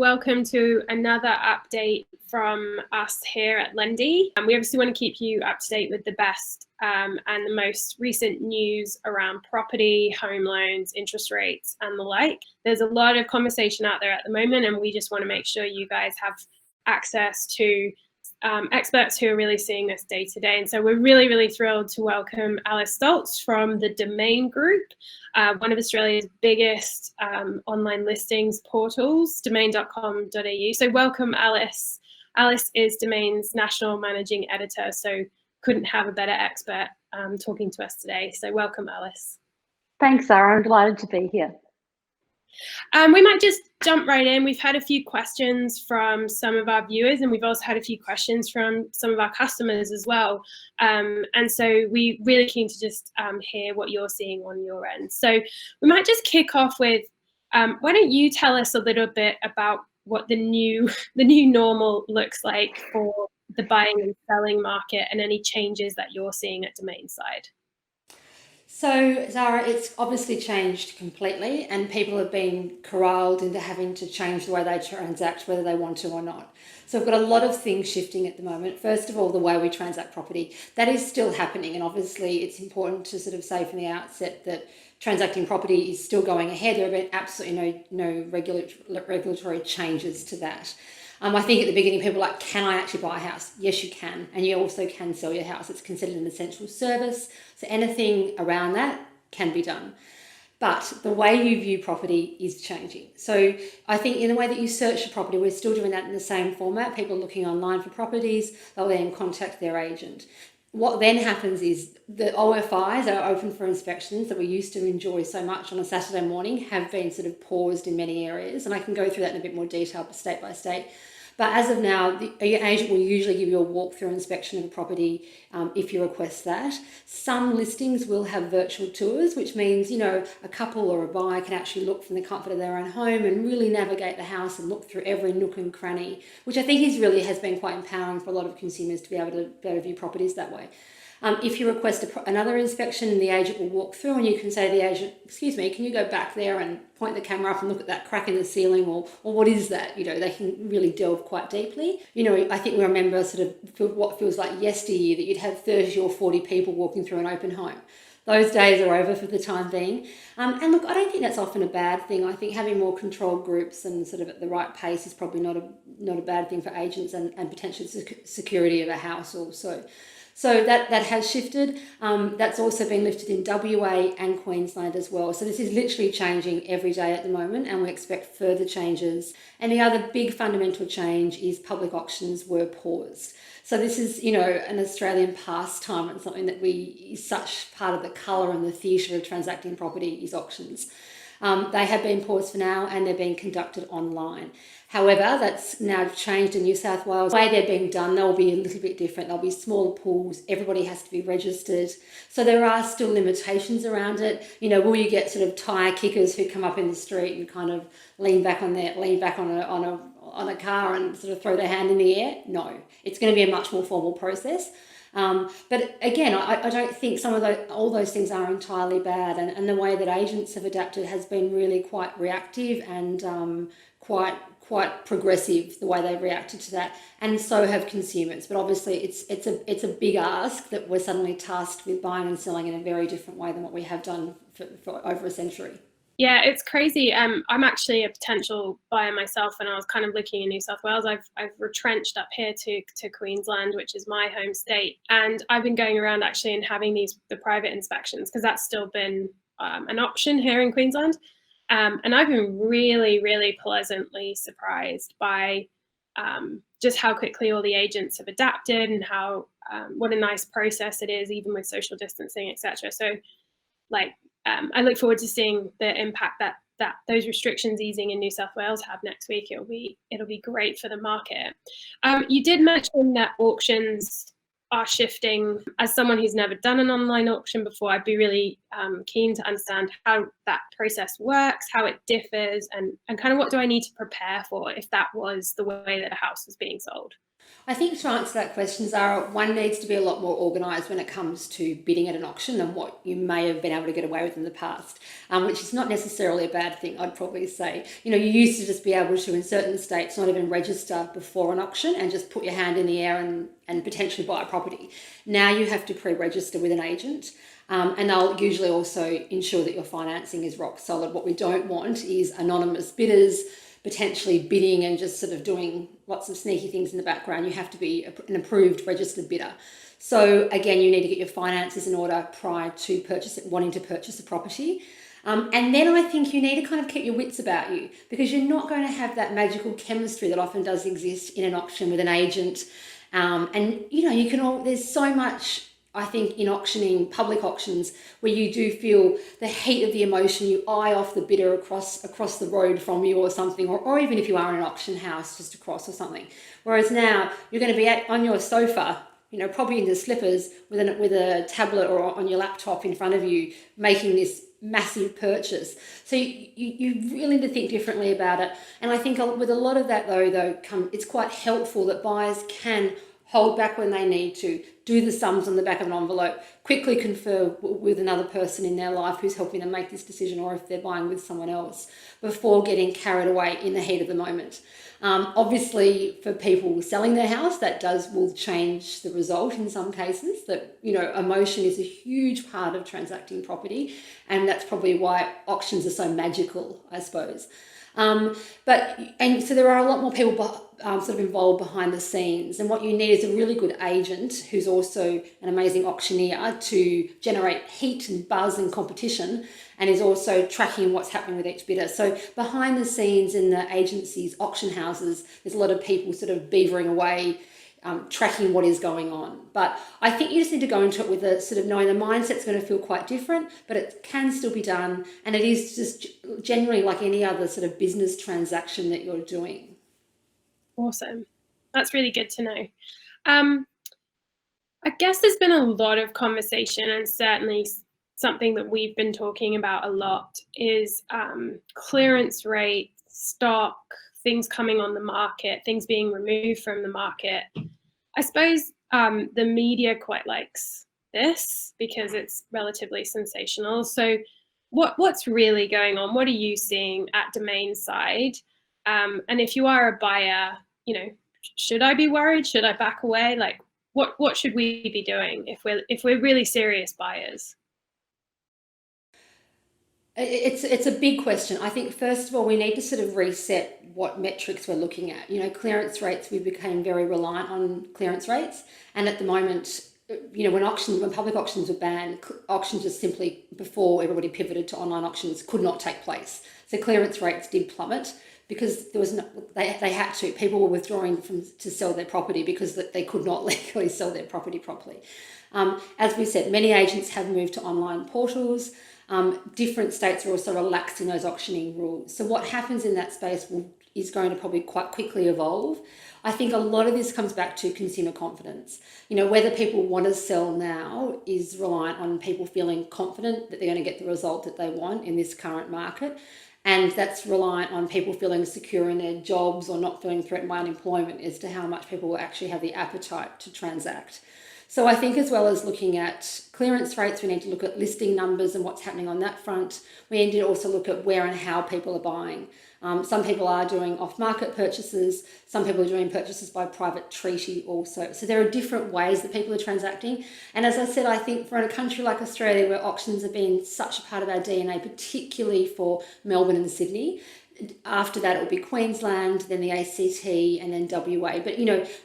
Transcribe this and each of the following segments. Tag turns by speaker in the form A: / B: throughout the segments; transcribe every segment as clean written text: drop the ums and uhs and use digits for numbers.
A: welcome to another update from us here at Lendi. And we obviously want to keep you up to date with the best and the most recent news around property, home loans, interest rates, and the like. There's a lot of conversation out there at the moment, and we just want to make sure you guys have access to experts who are really seeing this day to day. And so we're really, really thrilled to welcome Alice Stolz from the Domain Group, one of Australia's biggest online listings portals, domain.com.au. So welcome, Alice. Alice is Domain's national managing editor, so couldn't have a better expert talking to us today. So welcome, Alice.
B: Thanks, Zara. I'm delighted to be here.
A: We might just jump right in. We've had a few questions from some of our viewers, and we've also had a few questions from some of our customers as well. And so we're really keen to just hear what you're seeing on your end. So we might just kick off with, why don't you tell us a little bit about what the new normal looks like for the buying and selling market, and any changes that you're seeing at Domain side?
C: So, Zara, it's obviously changed completely, and people have been corralled into having to change the way they transact, whether they want to or not. So we've got a lot of things shifting at the moment. First of all, the way we transact property, that is still happening. And obviously it's important to sort of say from the outset that transacting property is still going ahead. There have been absolutely no regulatory changes to that. I think at the beginning people were like, can I actually buy a house? Yes, you can. And you also can sell your house. It's considered an essential service. So anything around that can be done. But the way you view property is changing. So I think in the way that you search for property, we're still doing that in the same format. People are looking online for properties, they'll then contact their agent. What then happens is the OFIs are open for inspections that we used to enjoy so much on a Saturday morning have been sort of paused in many areas. And I can go through that in a bit more detail, state by state. But as of now, your agent will usually give you a walkthrough inspection of a property if you request that. Some listings will have virtual tours, which means, a couple or a buyer can actually look from the comfort of their own home and really navigate the house and look through every nook and cranny, which I think has been quite empowering for a lot of consumers to be able to view properties that way. If you request another inspection, the agent will walk through and you can say to the agent, excuse me, can you go back there and point the camera up and look at that crack in the ceiling, or what is that? They can really delve quite deeply. I think we remember sort of what feels like yesteryear, that you'd have 30 or 40 people walking through an open home. Those days are over for the time being. And look, I don't think that's often a bad thing. I think having more controlled groups and sort of at the right pace is probably not a bad thing for agents and potentially security of a house also. So that has shifted. That's also been lifted in WA and Queensland as well. So this is literally changing every day at the moment, and we expect further changes. And the other big fundamental change is public auctions were paused. So this is, an Australian pastime and something that is such part of the colour and the theatre of transacting property is auctions. They have been paused for now, and they're being conducted online. However, that's now changed in New South Wales. The way they're being done, they'll be a little bit different. There'll be smaller pools. Everybody has to be registered. So there are still limitations around it. Will you get sort of tyre kickers who come up in the street and kind of lean back on a car and sort of throw their hand in the air? No, it's going to be a much more formal process. But again, I don't think all those things are entirely bad, and the way that agents have adapted has been really quite reactive and quite progressive, the way they've reacted to that, and so have consumers. But obviously it's a big ask that we're suddenly tasked with buying and selling in a very different way than what we have done for over a century.
A: Yeah, it's crazy. I'm actually a potential buyer myself, and I was kind of looking in New South Wales. I've retrenched up here to Queensland, which is my home state, and I've been going around actually and having the private inspections, because that's still been an option here in Queensland. And I've been really, really pleasantly surprised by just how quickly all the agents have adapted, and how what a nice process it is, even with social distancing, etc. So, I look forward to seeing the impact that those restrictions easing in New South Wales have next week. It'll be great for the market. You did mention that auctions are shifting. As someone who's never done an online auction before, I'd be really keen to understand how that process works, how it differs, and kind of what do I need to prepare for if that was the way that a house was being sold.
C: I think to answer that question, Zara, one needs to be a lot more organised when it comes to bidding at an auction than what you may have been able to get away with in the past, which is not necessarily a bad thing, I'd probably say. You used to just be able to, in certain states, not even register before an auction and just put your hand in the air and potentially buy a property. Now you have to pre-register with an agent. And they'll usually also ensure that your financing is rock solid. What we don't want is anonymous bidders potentially bidding and just sort of doing lots of sneaky things in the background. You have to be an approved registered bidder. So again, you need to get your finances in order prior to wanting to purchase a property. And then I think you need to kind of keep your wits about you, because you're not going to have that magical chemistry that often does exist in an auction with an agent. And there's so much, I think, in auctioning, public auctions, where you do feel the heat of the emotion. You eye off the bidder across the road from you or something, or even if you are in an auction house just across or something. Whereas now you're going to be on your sofa, probably in the slippers with a tablet or on your laptop in front of you, making this massive purchase. So you really need to think differently about it. And I think with a lot of that though, it's quite helpful that buyers can hold back when they need to, do the sums on the back of an envelope, quickly confer with another person in their life who's helping them make this decision, or if they're buying with someone else, before getting carried away in the heat of the moment. Obviously, for people selling their house, will change the result in some cases. That, emotion is a huge part of transacting property, and that's probably why auctions are so magical, I suppose. So there are a lot more people sort of involved behind the scenes, and what you need is a really good agent who's also an amazing auctioneer to generate heat and buzz and competition, and is also tracking what's happening with each bidder. So behind the scenes in the agencies, auction houses, there's a lot of people sort of beavering away, tracking what is going on. But I think you just need to go into it with a sort of knowing the mindset's going to feel quite different, but it can still be done. And it is just generally like any other sort of business transaction that you're doing.
A: Awesome. That's really good to know. I guess there's been a lot of conversation, and certainly something that we've been talking about a lot is clearance rate, stock, things coming on the market, things being removed from the market. I suppose the media quite likes this because it's relatively sensational. So what's really going on? What are you seeing at Domain side? And if you are a buyer, should I be worried? Should I back away? Like, what should we be doing if we're really serious buyers?
C: It's a big question. I think first of all, we need to sort of reset what metrics we're looking at. Clearance rates, we became very reliant on clearance rates, and at the moment, when public auctions were banned, auctions just simply, before everybody pivoted to online auctions, could not take place. So clearance rates did plummet because there was they had to. People were withdrawing to sell their property because they could not legally sell their property properly. As we said, many agents have moved to online portals. Different states are also relaxing those auctioning rules. So what happens in that space is going to probably quite quickly evolve. I think a lot of this comes back to consumer confidence. Whether people want to sell now is reliant on people feeling confident that they're going to get the result that they want in this current market. And that's reliant on people feeling secure in their jobs or not feeling threatened by unemployment as to how much people will actually have the appetite to transact. So I think as well as looking at clearance rates, we need to look at listing numbers and what's happening on that front. We need to also look at where and how people are buying. Some people are doing off-market purchases. Some people are doing purchases by private treaty also. So there are different ways that people are transacting. And as I said, I think for a country like Australia, where auctions have been such a part of our DNA, particularly for Melbourne and Sydney, after that, it will be Queensland, then the ACT, and then WA. But,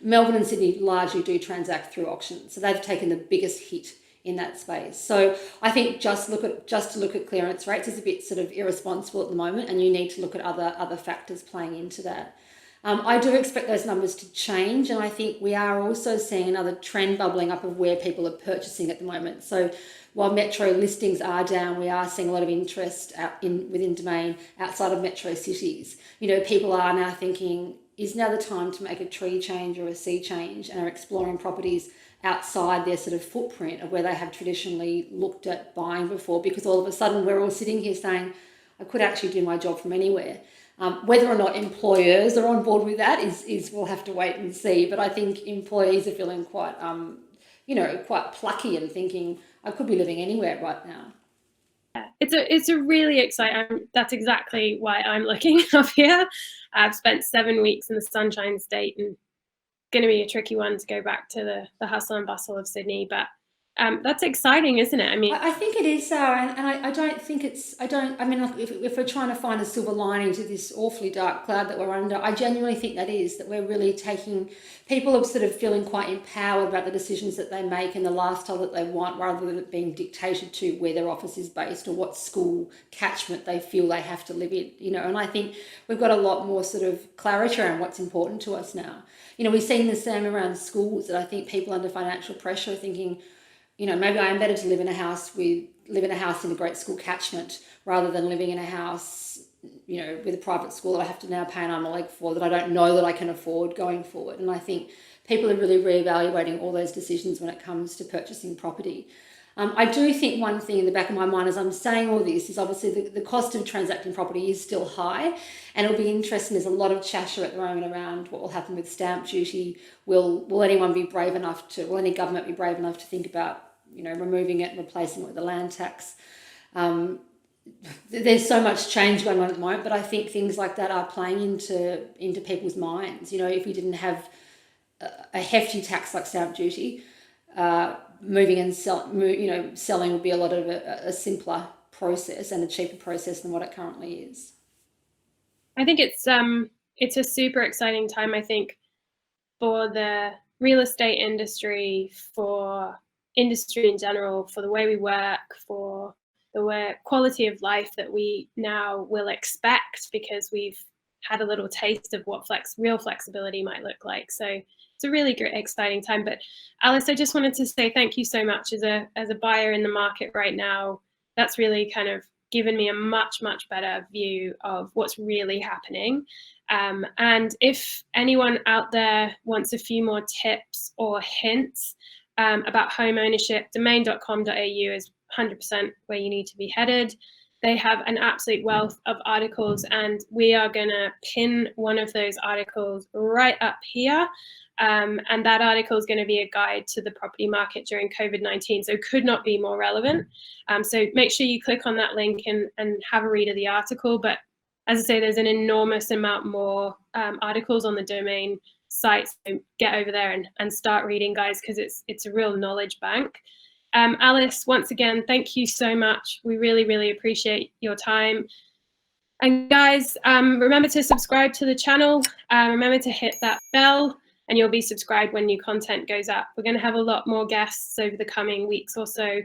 C: Melbourne and Sydney largely do transact through auctions. So they've taken the biggest hit in that space. So I think just to look at clearance rates is a bit sort of irresponsible at the moment, and you need to look at other factors playing into that. I do expect those numbers to change, and I think we are also seeing another trend bubbling up of where people are purchasing at the moment. So while metro listings are down, we are seeing a lot of interest within Domain outside of metro cities. People are now thinking, is now the time to make a tree change or a sea change, and are exploring properties outside their sort of footprint of where they have traditionally looked at buying before, because all of a sudden we're all sitting here saying, I could actually do my job from anywhere. Whether or not employers are on board with that is we'll have to wait and see. But I think employees are feeling quite, quite plucky and thinking, I could be living anywhere right now.
A: It's a really exciting. That's exactly why I'm looking up here. I've spent 7 weeks in the Sunshine State, and going to be a tricky one to go back to the hustle and bustle of Sydney. But that's exciting, isn't it? I mean,
C: I think it is, Sarah, and I don't think if we're trying to find a silver lining to this awfully dark cloud that we're under, I genuinely think that we're really people are sort of feeling quite empowered about the decisions that they make and the lifestyle that they want, rather than it being dictated to where their office is based or what school catchment they feel they have to live in, and I think we've got a lot more sort of clarity around what's important to us now. We've seen the same around schools, that I think people under financial pressure are thinking, maybe I am better to live in a house in a great school catchment, rather than living in a house, with a private school that I have to now pay an arm and a leg for, that I don't know that I can afford going forward. And I think people are really reevaluating all those decisions when it comes to purchasing property. I do think one thing in the back of my mind as I'm saying all this is obviously the cost of transacting property is still high, and it'll be interesting. There's a lot of chatter at the moment around what will happen with stamp duty. Will any government be brave enough to think about removing it and replacing it with a land tax? There's so much change going on at the moment, but I think things like that are playing into people's minds. If we didn't have a hefty tax like stamp duty, moving and selling would be a lot of a simpler process and a cheaper process than what it currently is.
A: I think it's a super exciting time, I think, for the real estate industry, for industry in general, for the way we work, for the quality of life that we now will expect, because we've had a little taste of what real flexibility might look like. So it's a really great, exciting time. But Alice, I just wanted to say thank you so much. As a buyer in the market right now, that's really kind of given me a much, much better view of what's really happening. And if anyone out there wants a few more tips or hints about home ownership, domain.com.au is 100% where you need to be headed. They have an absolute wealth of articles, and we are going to pin one of those articles right up here. And that article is going to be a guide to the property market during COVID-19, so could not be more relevant. So make sure you click on that link and have a read of the article. But as I say, there's an enormous amount more articles on the domain site, so get over there and start reading, guys, because it's a real knowledge bank. Alice, once again, thank you so much. We really, really appreciate your time. And guys, remember to subscribe to the channel. Remember to hit that bell, and you'll be subscribed when new content goes up. We're going to have a lot more guests over the coming weeks or so,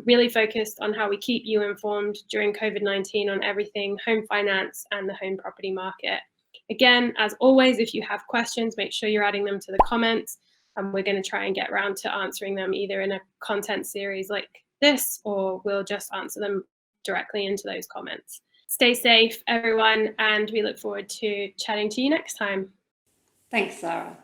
A: really focused on how we keep you informed during COVID-19 on everything home finance and the home property market. Again, as always, if you have questions, make sure you're adding them to the comments. And we're going to try and get around to answering them either in a content series like this, or we'll just answer them directly into those comments. Stay safe, everyone, and we look forward to chatting to you next time.
C: Thanks, Zara.